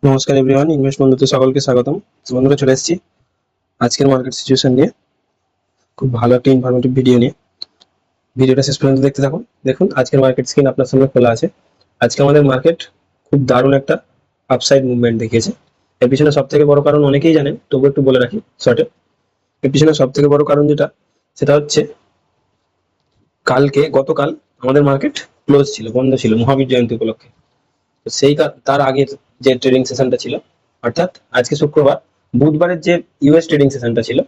নমস্কার everyone, invest বন্ধুতে সকলকে স্বাগতম। বন্ধুরা, চলে এসেছি আজকের মার্কেট সিচুয়েশন নিয়ে খুব ভালো একটা ইনফরমেটিভ ভিডিও নিয়ে। ভিডিওটা শেষ পর্যন্ত দেখতে থাকুন। দেখুন, আজকের মার্কেট স্ক্রিন আপনার সামনে খোলা আছে। আজকে আমাদের মার্কেট খুব দারুণ একটা আপসাইড মুভমেন্ট দেখিয়েছে। এর পিছনে সব থেকে বড় কারণ অনেকেই জানেন, তবু একটু বলে রাখি শর্টে। এর পিছনে সব থেকে বড় কারণ যেটা, সেটা হচ্ছে গতকাল আমাদের মার্কেট ক্লোজ ছিল, বন্ধ ছিল মহাবীর জয়ন্তী উপলক্ষে। তো তার আগের যে ট্রেডিং সেশনটা ছিল, অর্থাৎ আজকে শুক্রবার, বুধবারের যে ইউএস ট্রেডিং সেশনটা ছিল,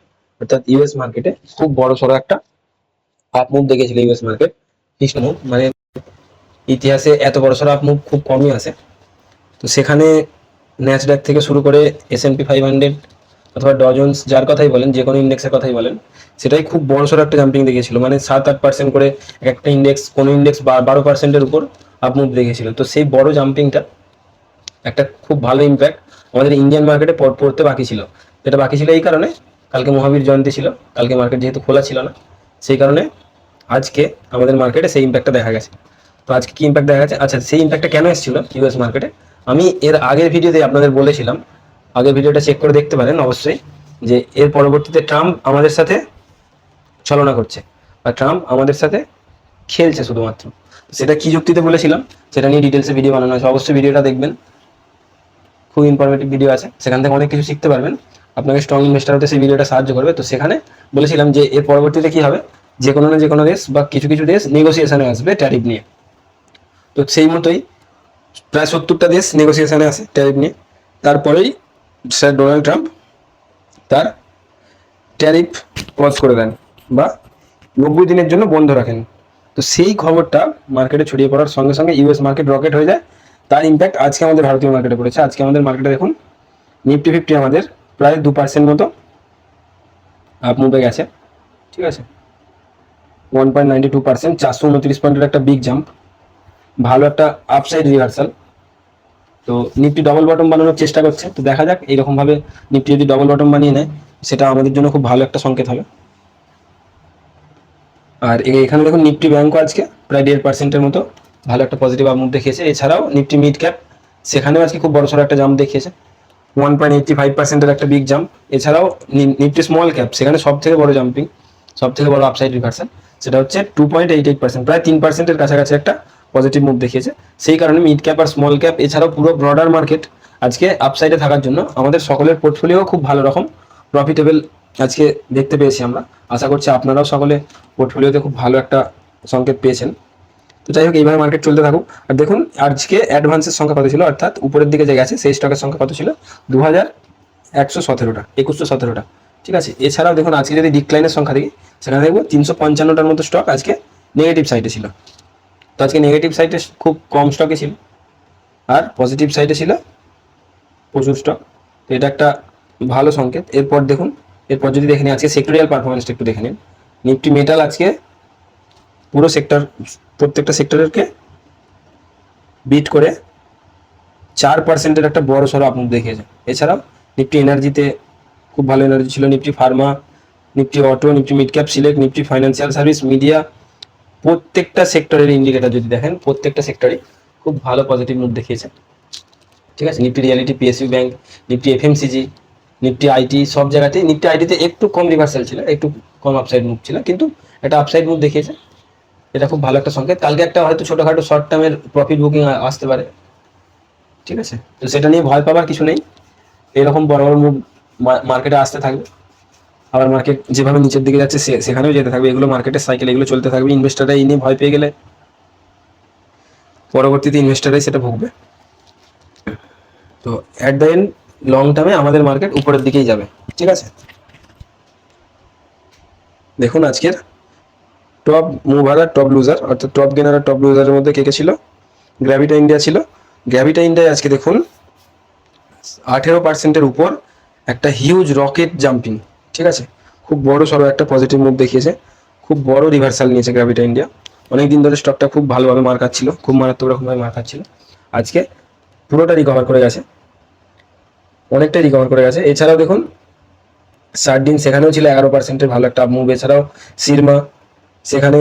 অর্থাৎ ইউএস মার্কেটে খুব বড় সড়ো একটা আপ মুভ দেখেছিল ইউএস মার্কেট। ফিক্সড মুভ, মানে ইতিহাসে এত বড় সড়ো আপ মুভ খুব কমই আসে। তো সেখানে ন্যাসড্যাক থেকে শুরু করে S&P 500 অথবা ডজন্স, যার কথাই বলেন, যে কোনো ইন্ডেক্সের কথাই বলেন, সেটাই খুব বড় সড়ো একটা জাম্পিং দেখিয়েছিল। মানে 7-8% করে একটা ইন্ডেক্স, কোনো ইন্ডেক্স 12%-এর উপর আপ মুভ দেখিয়েছিল। তো সেই বড় জাম্পিংটা একটা খুব ভালো ইম্প্যাক্ট আমাদের ইন্ডিয়ান মার্কেটে পড়তে বাকি ছিল। যেটা বাকি ছিল এই কারণে, কালকে মহাবীর জয়ন্তী ছিল, কালকে মার্কেট যেহেতু খোলা ছিল না, সেই কারণে আজকে আমাদের মার্কেটে সেই ইম্প্যাক্টটা দেখা গেছে। তো আজকে কি ইম্প্যাক্ট দেখা গেছে? আচ্ছা, সেই ইম্প্যাক্টটা কেন এসেছিল ইউএস মার্কেটে, আমি এর আগের ভিডিওতে আপনাদের বলেছিলাম। আগের ভিডিওটা চেক করে দেখতে পারেন অবশ্যই, যে এর পরবর্তীতে ট্রাম্প আমাদের সাথে ছলনা করছে, বা ট্রাম্প আমাদের সাথে খেলছে শুধুমাত্র। সেটা কি যুক্তিতে বলেছিলাম, সেটা নিয়ে ডিটেলসে ভিডিও বানানো হয়েছে, অবশ্যই ভিডিওটা দেখবেন। খুব ইনফরমেটিভ ভিডিও আছে, সেখান থেকে অনেক কিছু শিখতে পারবেন। আপনাকে স্ট্রং ইনভেস্টার হতে সেই ভিডিওটা সাহায্য করবে। তো সেখানে বলেছিলাম যে এর পরবর্তীতে কি হবে, যে কোনো না যে কোনো দেশ বা কিছু কিছু দেশ নেগোসিয়েশনে আসবে ট্যারিফ নিয়ে। তো সেই মতোই প্রায় 70টা দেশ নেগোসিয়েশনে আসে ট্যারিফ নিয়ে। তারপরেই স্যার ডোনাল্ড ট্রাম্প তার ট্যারিফ পজ করে দেন, বা 90 দিনের জন্য বন্ধ রাখেন। তো সেই খবরটা মার্কেটে ছড়িয়ে পড়ার সঙ্গে সঙ্গে ইউএস মার্কেট রকেট হয়ে যায়। তার ইম্প্যাক্ট আজকে আমাদের ভারতীয় মার্কেটে পড়েছে। আজকে আমাদের মার্কেটে দেখুন, নিফটি 50 আমাদের প্রায় 2% মতো আপ মুভে গেছে। ঠিক আছে, 1.92%, 429 পয়েন্টের একটা বিগ জাম্প, ভালো একটা আপসাইড রিভার্সাল। তো নিফটি ডবল বটম বানানোর চেষ্টা করছে। তো দেখা যাক, এইরকম ভাবে নিফটি যদি ডবল বটম বানিয়ে নেয়, সেটা আমাদের জন্য খুব ভালো একটা সংকেত হবে। আর এখানে দেখুন, নিফটি ব্যাংকও আজকে প্রায় 1.5%-এর মতো ভালো একটা পজিটিভ আপ মুভ দেখিয়েছে। এছাড়াও নিফটি মিড ক্যাপ, সেখানেও আজকে খুব বড় সড়ো একটা জাম্প দেখিয়েছে, 1.85%-এর একটা বিগ জাম্প। এছাড়াও নিফটি স্মল ক্যাপ, সেখানে সব থেকে বড় জাম্পিং, সব থেকে বড় আপসাইড রিভার্সাল, সেটা হচ্ছে 2.88%, প্রায় 3%-এর কাছাকাছি একটা পজিটিভ মুভ দেখিয়েছে। সেই কারণে মিড ক্যাপ আর স্মল ক্যাপ, এছাড়াও পুরো ব্রডার মার্কেট আজকে আপসাইডে থাকার জন্য আমাদের সকলের পোর্টফোলিও খুব ভালো রকম প্রফিটেবল আজকে দেখতে পেয়েছি আমরা। আশা করছি আপনারাও সকলে পোর্টফোলিওতে খুব ভালো একটা সংকেত পেয়েছেন। তো যাই হোক, এইভাবে মার্কেট চলতে থাকুক। আর দেখুন, আজকে অ্যাডভান্সের সংখ্যা কত ছিল, অর্থাৎ উপরের দিকে যে গেছে সেই স্টকের সংখ্যা কত ছিল, 2117টা, 2117টা। ঠিক আছে, এছাড়াও দেখুন আজকে যদি ডিক্লাইনের সংখ্যা দেখি, সেখানে দেখবো 355টার মতো স্টক আজকে নেগেটিভ সাইডে ছিল। তো আজকে নেগেটিভ সাইডে খুব কম স্টকে ছিল, আর পজিটিভ সাইডে ছিল প্রচুর স্টক। তো এটা একটা ভালো সংকেত। এরপর দেখুন, এরপর যদি দেখে নিই আজকে সেক্টরিয়াল পারফরমেন্সটা একটু দেখে নিন। নিফটি মেটাল আজকে পুরো সেক্টর, প্রত্যেকটা সেক্টরকে বিট করে 4%-এর একটা বড় সড়ো আপ মুভ দেখিয়েছে। এছাড়াও নিফটি এনার্জিতে খুব ভালো এনার্জি ছিল, Nifty Pharma, Nifty auto, Nifty mid cap select, Nifty financial service, media, প্রত্যেকটা সেক্টরের ইন্ডিকেটর যদি দেখেন, প্রত্যেকটা সেক্টরে খুব ভালো পজিটিভ মুভ দেখিয়েছে। ঠিক আছে, Nifty reality, PSU bank, Nifty FMCG, Nifty IT, সব জায়গাতেই। নিফটি আইটিতে একটু কম রিভার্সাল ছিল, একটু কম আপসাইড মুভ ছিল, কিন্তু একটা আপসাইড মুভ দেখিয়েছে। এটা খুব ভালো একটা সংকেত। কালকে একটা হয়তো ছোটোখাটো শর্ট টার্মের প্রফিট বুকিং আসতে পারে। ঠিক আছে, তো সেটা নিয়ে ভয় পাবার কিছু নেই। এরকম বড় বড় মুভ মার্কেটে আসতে থাকবে। আবার মার্কেট যেভাবে নিচের দিকে যাচ্ছে সেখানেও যেতে থাকবে। এগুলো মার্কেটের সাইকেল, এগুলো চলতে থাকবে। ইনভেস্টাররা এই নিয়ে ভয় পেয়ে গেলে পরবর্তীতে ইনভেস্টাররাই সেটা ভুগবে। তো অ্যাট দ্য এন্ড, লং টার্মে আমাদের মার্কেট উপরের দিকেই যাবে। ঠিক আছে, দেখুন আজকের টপ মুভার আর টপ লুজার, অর্থাৎ টপ গেনার আর টপ লুজারের মধ্যে কে কে ছিল। গ্র্যাভিটা ইন্ডিয়া ছিল। গ্র্যাভিটা ইন্ডিয়ায় আজকে দেখুন 18%-এর উপর একটা হিউজ রকেট জাম্পিং। ঠিক আছে, খুব বড় সড়ো একটা পজিটিভ মুভ দেখিয়েছে, খুব বড় রিভার্সাল নিয়েছে গ্র্যাভিটা ইন্ডিয়া। অনেকদিন ধরে স্টকটা খুব ভালোভাবে মার খাচ্ছিল, খুব মারাত্মক রকমভাবে মার খাচ্ছিল। আজকে পুরোটা রিকভার করে গেছে, অনেকটাই রিকভার করে গেছে। এছাড়াও দেখুন সার্ডিন, সেখানেও ছিল 11%-এর ভালো একটা মুভ। এছাড়াও সিরমা, সেখানে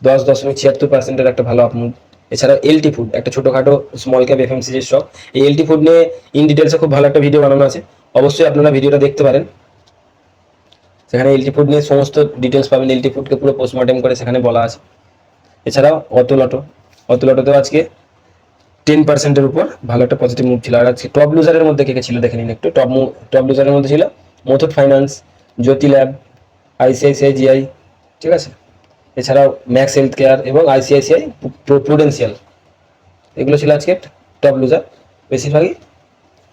10.76%-এর একটা ভালো আপ মুভ। এছাড়া এলটি ফুড একটা ছোটখাটো স্মল ক্যাপ এফএমসিজি স্টক। এই এলটি ফুড নিয়ে ইন ডিটেলসে খুব ভালো একটা ভিডিও বানানো আছে, অবশ্যই আপনারা ভিডিওটা দেখতে পারেন। সেখানে এলটি ফুড নিয়ে সমস্ত ডিটেলস পাবেন, এলটি ফুডকে পুরো পোস্টমর্টেম করে সেখানে বলা আছে। এছাড়াও অতুল অটোতেও আজকে 10%-এর উপর ভালো একটা পজিটিভ মুভ ছিল। আর আজকে টপ লুজারের মধ্যে কে কে ছিল দেখে নিন একটু। টপ লুজারের মধ্যে ছিল মুথুট ফাইন্যান্স, জ্যোতি ল্যাব, আইসিআইসিআই জিআই, ঠিক আছে। এছাড়াও ম্যাক্স হেলথ কেয়ার এবং আইসিআইসিআই প্রুডেন্সিয়াল, এগুলো ছিল আজকে টপ লুজার, বেশিরভাগই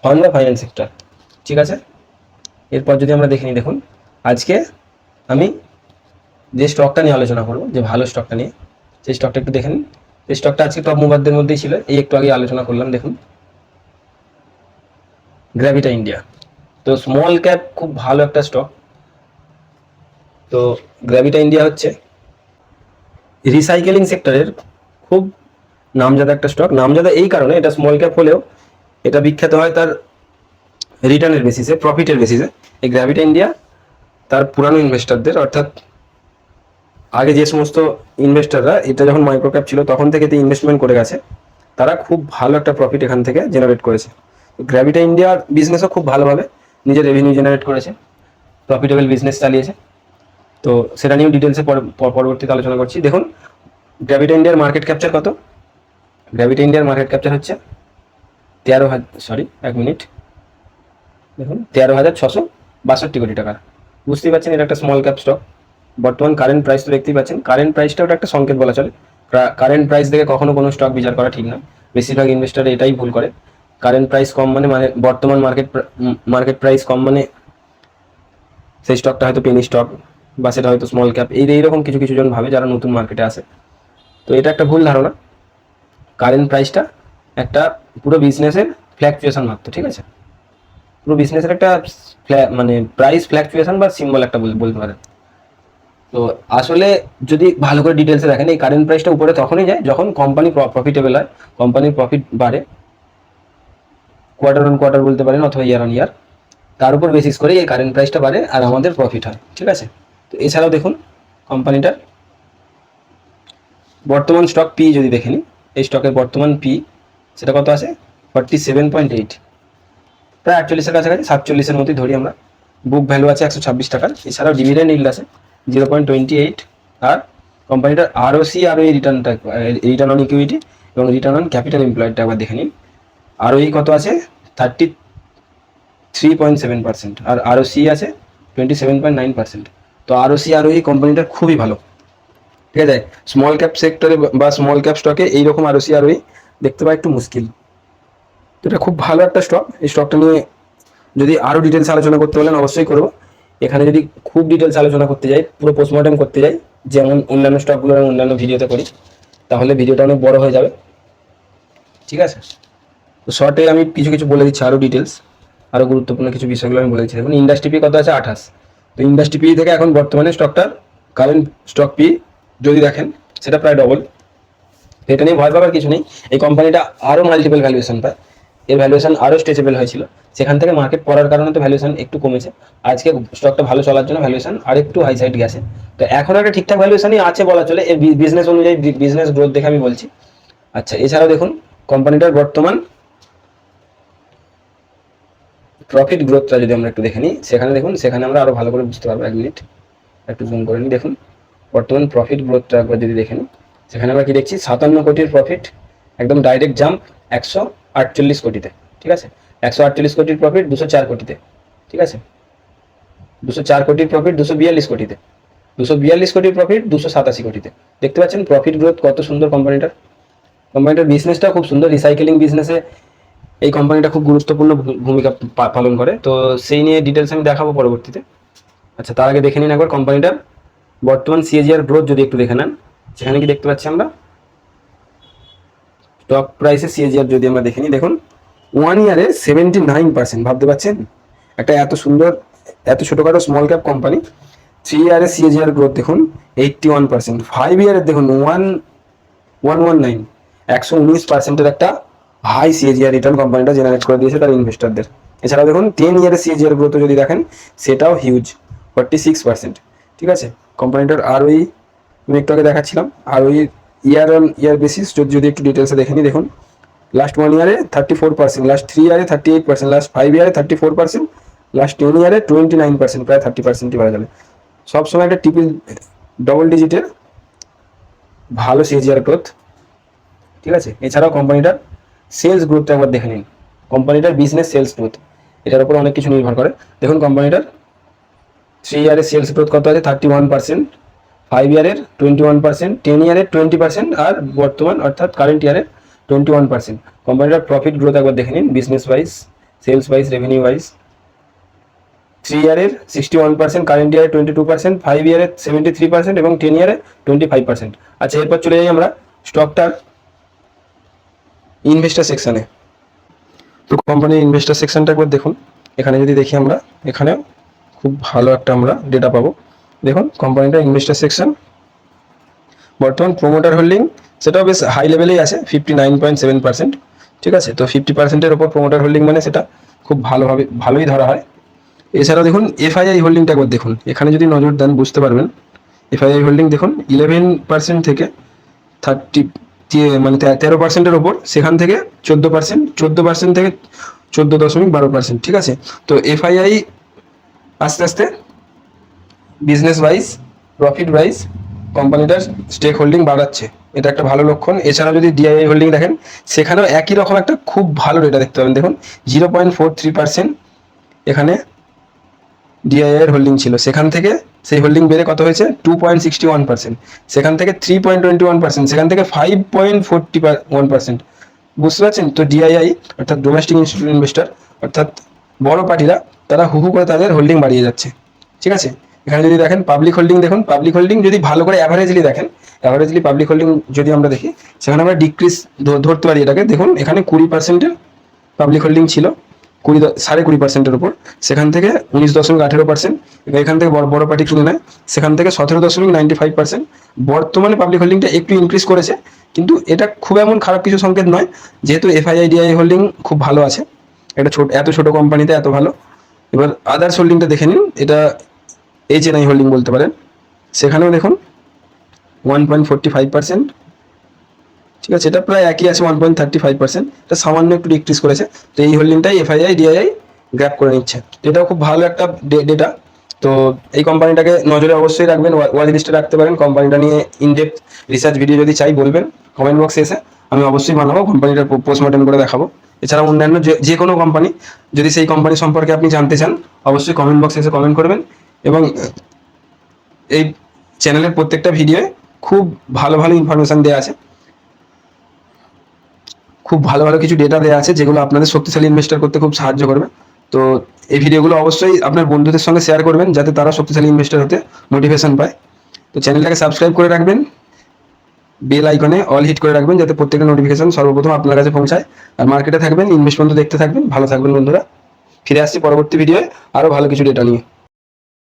ফান্ড বা ফাইন্যান্স সেক্টর, ঠিক আছে। এরপর যদি আমরা দেখে নিই, দেখুন আজকে আমি যে স্টকটা নিয়ে আলোচনা করবো, যে ভালো স্টকটা নিয়ে, সেই স্টকটা একটু দেখে নিন। এই স্টকটা আজকে টপ মুভারদের মধ্যেই ছিল, এই একটু আগে আলোচনা করলাম, দেখুন গ্র্যাভিটা ইন্ডিয়া। তো স্মল ক্যাপ খুব ভালো একটা স্টক। তো গ্র্যাভিটা ইন্ডিয়া হচ্ছে রিসাইকেলিং সেক্টরের খুব নামজাদা একটা স্টক। নামজাদা এই কারণে, এটা স্মল ক্যাপ হলেও এটা বিখ্যাত হয় তার রিটার্নের বেসিসে, প্রফিটের বেসিসে। এই গ্র্যাভিটা ইন্ডিয়া তার পুরানো ইনভেস্টরদের, অর্থাৎ আগে যে সমস্ত ইনভেস্টররা এটা যখন মাইক্রো ক্যাপ ছিল তখন থেকে ইনভেস্টমেন্ট করে গেছে, তারা খুব ভালো একটা প্রফিট এখান থেকে জেনারেট করেছে। গ্র্যাভিটা ইন্ডিয়ার বিজনেসও খুব ভালোভাবে নিজের রেভিনিউ জেনারেট করেছে, প্রফিটেবল বিজনেস চালিয়েছে। তো সেটা নিয়েও ডিটেলসে পরবর্তীতে আলোচনা করছি। দেখুন গ্র্যাভিটা ইন্ডিয়ার মার্কেট ক্যাপচার কত। গ্র্যাভিটা ইন্ডিয়ার মার্কেট ক্যাপচার হচ্ছে 13,662 কোটি টাকা। বুঝতেই পারছেন এটা একটা স্মল ক্যাপ স্টক। বর্তমান কারেন্ট প্রাইস তো দেখতেই পাচ্ছেন, কারেন্ট প্রাইসটা ওটা একটা সংকেত বলা চলে। কারেন্ট প্রাইস দেখে কখনো কোনো স্টক বিচার করা ঠিক না, বেশিরভাগ ইনভেস্টার এটাই ভুল করে। কারেন্ট প্রাইস কম মানে বর্তমান মার্কেট প্রাইস কম মানে সেই স্টকটা হয়তো পেনি স্টক বা সেটা হয়তো স্মল ক্যাপ, এইরকম কিছু কিছু জন ভাবে যারা নতুন মার্কেটে আসে। তো এটা একটা ভুল ধারণা। কারেন্ট প্রাইসটা একটা পুরো বিজনেসের ফ্ল্যাকচুয়েশন মাত্র, ঠিক আছে। পুরো বিজনেসের একটা মানে প্রাইস ফ্ল্যাকচুয়েশন বা সিম্বল একটা বলতে পারেন। তো আসলে যদি ভালো করে ডিটেলসে দেখেন, এই কারেন্ট প্রাইসটা উপরে তখনই যায় যখন কোম্পানি প্রফিটেবল হয়, কোম্পানির প্রফিট বাড়ে, কোয়ার্টার অন কোয়ার্টার বলতে পারেন অথবা ইয়ার অন ইয়ার, তার উপর বেসিস করে এই কারেন্ট প্রাইসটা বাড়ে আর আমাদের প্রফিট হয়, ঠিক আছে। তো এছাড়াও দেখুন কোম্পানিটার বর্তমান স্টক পি যদি দেখে নিই, এই স্টকের বর্তমান পি সেটা কত আছে 47.8, প্রায় 48-এর কাছাকাছি, 47-এর মতোই ধরি আমরা। বুক ভ্যালু আছে 126 টাকার। এছাড়াও ডিভিডেন্ড ইল্ড আছে 0.28, আর কোম্পানিটার আরওসি আর এই রিটার্ন অন ইকুইটি এবং রিটার্ন অন ক্যাপিটাল এমপ্লয়েডটা একবার দেখে নিন। আরওই কত আছে 33.7%, আর আরওসি আছে 27.9%। তো আরওসি আর ওই কোম্পানিটার খুবই ভালো, ঠিক আছে। স্মল ক্যাপ সেক্টরে বা স্মল ক্যাপ স্টকে এইরকম আরওসি আর ওই দেখতে পাওয়া একটু মুশকিল। তো এটা খুব ভালো একটা স্টক। এই স্টকটা নিয়ে যদি আরও ডিটেলস আলোচনা করতে বলেন অবশ্যই করবো। এখানে যদি খুব ডিটেলস আলোচনা করতে যাই, পুরো পোস্টমর্টম করতে যাই, যেমন অন্যান্য স্টকগুলো অন্যান্য ভিডিওতে করি, তাহলে ভিডিওটা অনেক বড় হয়ে যাবে, ঠিক আছে। তো শর্টে আমি কিছু কিছু বলে দিচ্ছি, আরও ডিটেলস, আরও গুরুত্বপূর্ণ কিছু বিষয়গুলো আমি বলে দিচ্ছি। দেখুন ইন্ডাস্ট্রি পি কত আছে 28। তো ইন্ডাস্ট্রি পি থেকে এখন বর্তমানে স্টকটার কারেন্ট স্টক পি যদি দেখেন সেটা প্রায় ডবল। এটা নিয়ে ভয় পাবার কিছু নেই, এই কোম্পানিটা আরও মাল্টিপল ভ্যালুয়েশন পায়, এর ভ্যালুয়েশন আরও স্ট্রেচেবল হয়েছিল, সেখান থেকে মার্কেট পড়ার কারণে তো ভ্যালুয়েশন একটু কমেছে। আজকে স্টকটা ভালো চলার জন্য ভ্যালুয়েশন আর একটু হাই সাইড গেছে। তো এখন একটা ঠিকঠাক ভ্যালুয়েশনই আছে বলা চলে, এর বিজনেস অনুযায়ী, বিজনেস গ্রোথ দেখে আমি বলছি। আচ্ছা এছাড়াও দেখুন কোম্পানিটার বর্তমান প্রফিট গ্রোথটা যদি আমরা একটু দেখে নিই, সেখানে দেখুন, সেখানে আমরা আরও ভালো করে বুঝতে পারবো। 1 মিনিট একটু জুম করে নিই। দেখুন বর্তমান প্রফিট গ্রোথটা একবার যদি দেখে নিই, সেখানে আমরা কি দেখছি 57 কোটির প্রফিট, একদম ডাইরেক্ট জাম্প 148 কোটিতে, ঠিক আছে। 148 কোটির প্রফিট 204 কোটিতে, ঠিক আছে। 204 কোটির প্রফিট 242 কোটিতে, 242 কোটির প্রফিট 287 কোটিতে। দেখতে পাচ্ছেন প্রফিট গ্রোথ কত সুন্দর কোম্পানিটার। কোম্পানিটার বিজনেসটা খুব সুন্দর, রিসাইকেলিং বিজনেসে এই কোম্পানিটা খুব গুরুত্বপূর্ণ ভূমিকা পালন করে। তো সেই নিয়ে ডিটেলস আমি দেখাবো পরবর্তীতে। আচ্ছা তার আগে দেখে নিন একবার কোম্পানিটার বর্তমান সিএজিআর গ্রোথ যদি একটু দেখে নেন, সেখানে কি দেখতে পাচ্ছি আমরা স্টক প্রাইসে সিএজিআর যদি আমরা দেখে নিই, দেখুন 1 ইয়ারে 79%। ভাবতে পারছেন একটা এত সুন্দর, এত ছোটখাটো স্মল ক্যাপ কোম্পানি, 3 ইয়ারে সিএজিআর গ্রোথ দেখুন 81%, 5 ইয়ারের দেখুন 119%-এর একটা হাই সিএজিআর রিটার্ন কোম্পানিটা জেনারেট করে দিয়েছে তার ইনভেস্টরদের। এছাড়াও দেখুন 10 ইয়ারের সিএজিআর গ্রোথ যদি দেখেন সেটাও হিউজ 46%, ঠিক আছে। কোম্পানিটার আরওই আমি একটু আগে দেখাচ্ছিলাম, আরওই ইয়ার অন ইয়ার বেসিস যদি একটু ডিটেলসে দেখে নিই, দেখুন লাস্ট 1 ইয়ারে 34%, লাস্ট 3 ইয়ারে 38%, লাস্ট 5 ইয়ারে 34%, লাস্ট 10 ইয়ারে 29%, প্রায় 30%ই বাড়া গেল। সবসময় একটা ডবল ডিজিটের ভালো সিএজিআর গ্রোথ, ঠিক আছে। এছাড়াও কোম্পানিটার সেলস গ্রোথটা একবার দেখে নিন, কোম্পানিটার বিজনেস সেলস গ্রোথ এটার উপর অনেক কিছু নির্ভর করে। দেখুন কোম্পানিটার 3 ইয়ারের সেলস গ্রোথ কত আছে, 31%, 5 ইয়ারের 21%, 10 ইয়ারের 20%, আর বর্তমান অর্থাৎ কারেন্ট ইয়ারের 21%। কোম্পানিটার প্রফিট গ্রোথ একবার দেখে নিন, business wise, sales wise, revenue wise. 3 ইয়ারের 61%, কারেন্ট ইয়ারে 22%, 5 ইয়ারে 73% এবং 10 ইয়ারে 25%। আচ্ছা, এরপর চলে যাই আমরা স্টকটার ইনভেস্টার সেকশনে। তো কোম্পানির ইনভেস্টার সেকশনটা একবার দেখুন, এখানে যদি দেখি আমরা, এখানে খুব ভালো একটা আমরা ডেটা পাবো। দেখুন কোম্পানিটার ইনভেস্টার সেকশন, বর্তমান প্রোমোটার হোল্ডিং সেটাও বেশ হাই লেভেলেই আছে, 59.7%, ঠিক আছে। তো 50%-এর ওপর প্রোমোটার হোল্ডিং মানে সেটা খুব ভালোই ধরা হয়। এছাড়াও দেখুন এফআইআই হোল্ডিংটা একবার দেখুন, এখানে যদি নজর দেন বুঝতে পারবেন। এফআইআই হোল্ডিং দেখুন 11% থেকে 13%-এর ওপর, সেখান থেকে 14% থেকে 14.12%, ঠিক আছে। তো এফআইআই আস্তে আস্তে বিজনেস ওয়াইজ, প্রফিট ওয়াইজ কোম্পানিটার স্টেক হোল্ডিং বাড়াচ্ছে, এটা একটা ভালো লক্ষণ। এছাড়া যদি ডিআইআই হোল্ডিং দেখেন, সেখানেও একই রকম একটা খুব ভালো ডেটা দেখতে পাবেন। দেখুন 0.43% এখানে ডিআইআই এর হোল্ডিং ছিল, সেখান থেকে সেই হোল্ডিং বেড়ে কত হয়েছে 2.61%, সেখান থেকে 3.21%, সেখান থেকে 5.41%। বুঝতে পারছেন? তো ডিআইআই অর্থাৎ ডোমেস্টিক ইনস্টিটিউট ইনভেস্টর অর্থাৎ বড় পার্টিরা তারা হু করে তাদের হোল্ডিং বাড়িয়ে যাচ্ছে, ঠিক আছে। এখানে যদি দেখেন পাবলিক হোল্ডিং, দেখুন পাবলিক হোল্ডিং যদি ভালো করে অ্যাভারেজলি দেখেন, অ্যাভারেজলি পাবলিক হোল্ডিং যদি আমরা দেখি, সেখানে আমরা ডিক্রিজ ধরতে পারি এটাকে। দেখুন এখানে 20%-এর পাবলিক হোল্ডিং ছিল, 20.5%-এর উপর, সেখান থেকে 19.18%, এখান থেকে বড় পার্টি কিনে নেয়, সেখান থেকে 17.95%। বর্তমানে পাবলিক হোল্ডিংটা একটু ইনক্রিজ করেছে, কিন্তু এটা খুব এমন খারাপ কিছু সংকেত নয়, যেহেতু এফআইআই ডিআই হোল্ডিং খুব ভালো আছে, এটা এত ছোট কোম্পানিতে এত ভালো। এবার আদার্স হোল্ডিংটা দেখে নিন, এটা এইচএনআই হোল্ডিং বলতে পারেন, সেখানেও দেখুন 1.45%, ঠিক আছে। এটা প্রায় একই আছে 1.35%, এটা সামান্য একটু ডিক্রিজ করেছে। তো এই হোল্ডিংটাই এফআইআই ডিআইআই গ্র্যাব করে নিচ্ছে, এটাও খুব ভালো একটা ডেটা। তো এই কোম্পানিটাকে নজরে অবশ্যই রাখবেন, ওয়াচ লিস্টে রাখতে পারেন। কোম্পানিটা নিয়ে ইনডেপথ রিসার্চ ভিডিও যদি চাই বলবেন কমেন্ট বক্সে এসে, আমি অবশ্যই বানাবো, কোম্পানিটার পোস্টমর্টেম করে দেখাবো। এছাড়া অন্যান্য যে কোনো কোম্পানি, যদি সেই কোম্পানি সম্পর্কে আপনি জানতে চান, অবশ্যই কমেন্ট বক্সে এসে কমেন্ট করবেন। এবং এই চ্যানেলের প্রত্যেকটা ভিডিওয়ে খুব ভালো ইনফরমেশন দেওয়া আছে, খুব ভালো কিছু ডেটা দেওয়া আছে, যেগুলো আপনাদের শক্তিশালী ইনভেস্টর করতে খুব সাহায্য করবে। তো এই ভিডিওগুলো অবশ্যই আপনার বন্ধুদের সঙ্গে শেয়ার করবেন, যাতে তারা শক্তিশালী ইনভেস্টর হতে মোটিভেশন পায়। তো চ্যানেলটাকে সাবস্ক্রাইব করে রাখবেন, বেল আইকনে অল হিট করে রাখবেন, যাতে প্রত্যেকটা নোটিফিকেশন সর্বপ্রথম আপনার কাছে পৌঁছায়। আর মার্কেটে থাকবেন, ইনভেস্টমেন্ট দেখতে থাকবেন। ভালো থাকবেন বন্ধুরা, ফিরে আসছি পরবর্তী ভিডিওয়ে আরো ভালো কিছু ডেটা নিয়ে।